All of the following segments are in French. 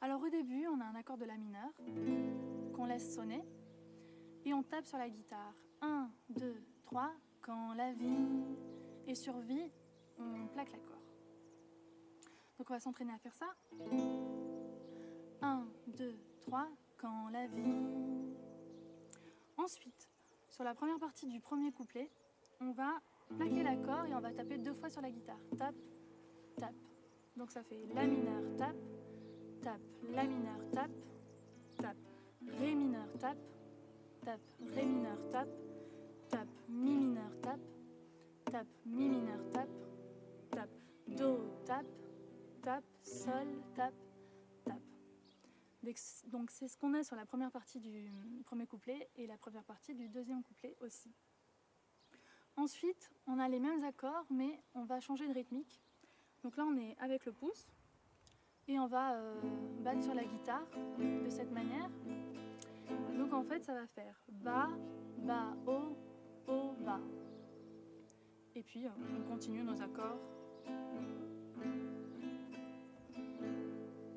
Alors au début, on a un accord de La mineur qu'on laisse sonner et on tape sur la guitare. 1, 2, 3, quand la vie est sur vie, on plaque l'accord. Donc on va s'entraîner à faire ça. 1, 2, 3, quand la vie. Ensuite, sur la première partie du premier couplet, on va plaquer l'accord et on va taper 2 fois sur la guitare. Tape, tape. Donc ça fait La mineur, tape, tape, La mineur, tape, tape, Ré mineur, tape, tape, Ré mineur, tape, tape, Mi mineur, tape, tape, Mi mineur, tape, tape, Do, tape, tape, Sol, tape, tape. Donc c'est ce qu'on a sur la première partie du premier couplet et la première partie du deuxième couplet aussi. Ensuite, on a les mêmes accords, mais on va changer de rythmique. Donc là, on est avec le pouce et on va battre sur la guitare de cette manière. Donc en fait, ça va faire Ba, Ba, O, Ba. Et puis, on continue nos accords.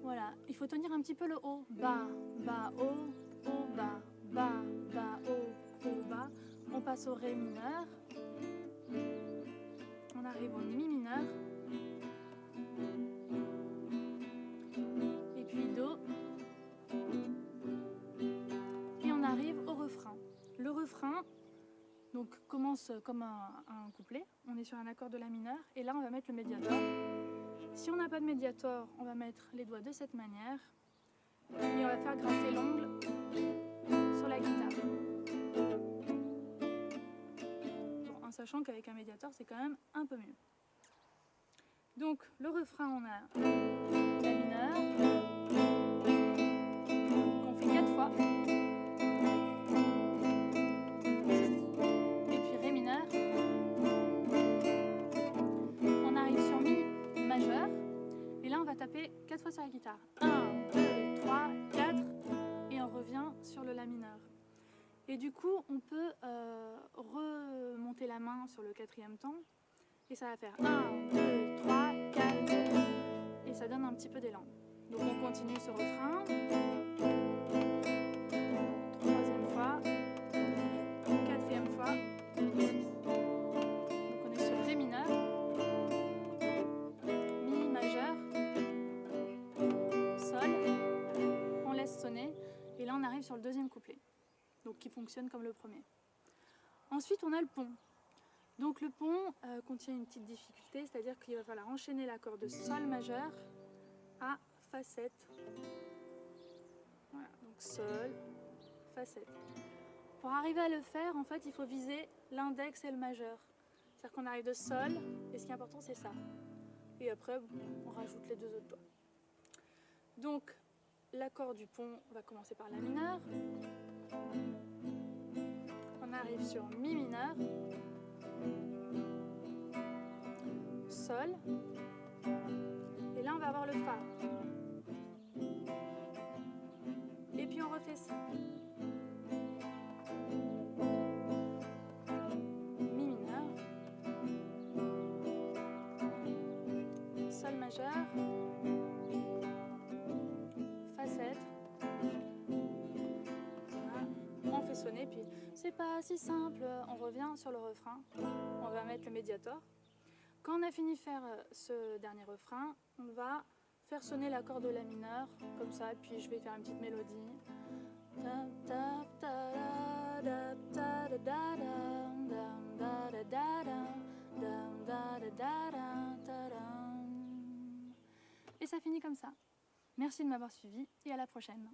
Voilà, il faut tenir un petit peu le O. Ba, Ba, O, Ba, Ba, Ba, O, Ba. On passe au Ré mineur. On arrive au Mi mineur. Et puis Do. Et on arrive au refrain. Le refrain donc, commence comme un couplet. On est sur un accord de La mineur. Et là, on va mettre le médiator. Si on n'a pas de médiator, on va mettre les doigts de cette manière. Et on va faire gratter l'ongle sur la guitare. Bon, en sachant qu'avec un médiator, c'est quand même un peu mieux. Donc, le refrain, on a La mineur, qu'on fait 4 fois. Et puis Ré mineur. On arrive sur Mi majeur. Et là, on va taper 4 fois sur la guitare. 1, 2, 3, 4. Et on revient sur le La mineur. Et du coup, on peut remonter la main sur le 4e temps. Et ça va faire 1, 2, 3, 4. Et ça donne un petit peu d'élan. Donc on continue ce refrain. 3e fois. 4e fois. Donc on est sur Ré mineur. Mi majeur. Sol. On laisse sonner. Et là on arrive sur le 2e couplet. Donc qui fonctionne comme le premier. Ensuite on a le pont. Donc le pont contient une petite difficulté, c'est-à-dire qu'il va falloir enchaîner l'accord de Sol majeur à Fa 7. Voilà, donc Sol, Fa 7. Pour arriver à le faire, en fait, il faut viser l'index et le majeur. C'est-à-dire qu'on arrive de Sol, et ce qui est important, c'est ça. Et après, on rajoute les 2 autres doigts. Donc, l'accord du pont va commencer par La mineur. On arrive sur Mi mineur. Sol. Et là, on va avoir le Fa. Et puis, on refait ça. Mi mineur. Sol majeur. Fa 7. Voilà. On fait sonner, puis c'est pas si simple. On revient sur le refrain. On va mettre le médiator. Quand on a fini de faire ce dernier refrain, on va faire sonner l'accord de La mineur, comme ça, puis je vais faire une petite mélodie. Et ça finit comme ça. Merci de m'avoir suivi et à la prochaine.